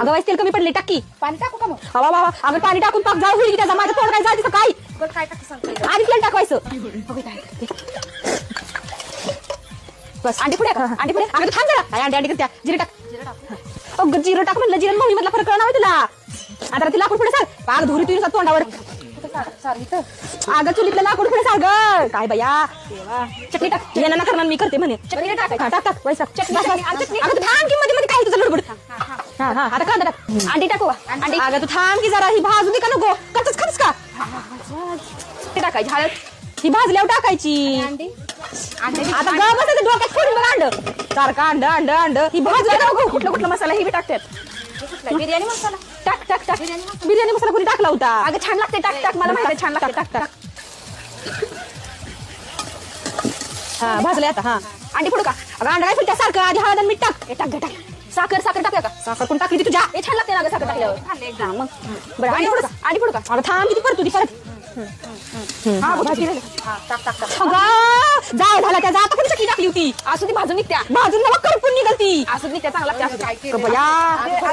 अगं वाईस तेल कमी पडले टाकी पाणी टाकू का मग? हवा वा अगं पाणी टाकून पाक जाऊ होईल की त्याचा माझं तोंड काय जायचं काय बरं काय टाकू सांगते आधी तेल टाकवायचं बघू काय बस अंडी पुढे अंडी पुढे अगं तू थांब जरा काय अंडी करत्या जिरे टाक जिरं टाकू. अगं जिरं टाक म्हणलं जिरं मम्मी मधला फरक कळणार तुला आता ती लाकूड पुढे सर पाक धुरी तुझ्या तोंडावर कुठं सार इथं अगं चुलीतलं लाकूड पुढे सर ग काय बया चटणी टाक येणार ना करणार मी करते म्हणे चटणी टाक. टाक टाक वैसा चटणी टाक. आणि चटणी. अगं तू थांब की मध्ये मध्ये काय तुझं लडबड हा हा आता कांदा टाक अंडी टाकू का? अंडी अगं तू थांब की जरा ही भाजू दे का नको कच्चच खातस का ते टाकायची हळद ही भाजल्यावर टाकायची अंडी अंडी आता ग बसायचं डोक्यात फोडून बघ अंड सारखं अंड ही भाजलं का नको कुठला कुठला मसाला हे बी टाकतात बिर्याणी मसाला टाक टाक टाक बिर्याणी मसाला कोणी टाकला होता अगं छान लागते टाक टाक मला माहिती आहे, छान लागते टाक टाक हा भाजले आता हा अंडी फोडू का? अगं अंडा काय फिरत्या सारखं आधी हळद आणि मीठ टाक हे टाक गं, टाक साखर साखर टाकूया का? साखर कोण टाकली ती तुझ्या हे छान लागते ना गं साखर टाकल्यावर हा, मग बरं अंडी फोडू का? अंडी फोडू का? अगं थांब किती परतू ती परत हा भाजी हा टाक टाक टाक अगं जाळ झाला त्या आता कोणी चटणी टाकली होती असू ती भाजून निघत्या भाजून नवा करपून निघालती असू निघत्या चांगला लागते असू दे. ग बया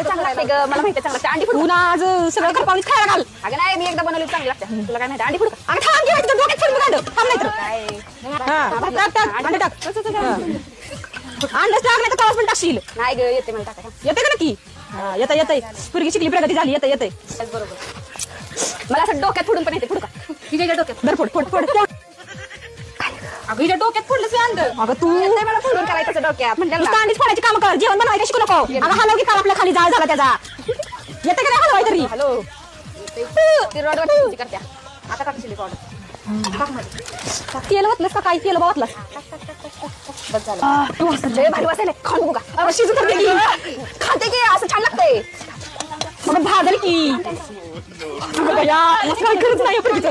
चांगलं लागते गं, मला माहिती आहे चांगलं लागते अंडी फोडू तू ना आज सगळं करपावणीच खायला घाल अगं नाही मी एकदा बनवली चांगली लागते तुला काय माहिती अंडी फोडू का? अगं थांब की तुझ्या डोक्यात फोडून बघ थांब नाही तर काय हा टाक टाक अंडे टाक अंडच टाक नाही तर तवाच पण टाकशील नाही ग येते मला टाकायला येते का नक्की येतं येतंय पुरगी शिकली प्रगती झाली येतंय बरोबर मला असं डोक्यात फोडून पण येते फोडू का? हिच्या डोक्यात दर फोड फोड फोड फोड अगं हिच्या डोक्यात फोडलंच मी अंड अगं तू येते मला फोडून करायचं असं डोक्यात नुसतं म्हणजे अंडीच फोडायची काम कर जेवण बनवायला शिकू नको अगं हलव की काल आपल्या खाली जाळ झाला त्याचा येते का नाही हलवाय तरी हॅलो ती रॉड करत्या आता टाकशील रॉड तेल वाटलंस का काय तेल वाटलं बस झालं लय भारी वासायला खाऊ नको का? अगं शिजू तर दे की. खाते की असं छान लागतंय अगं भाजल की अगं बया, असं काय खरंच नाही आहे पोरगीचं.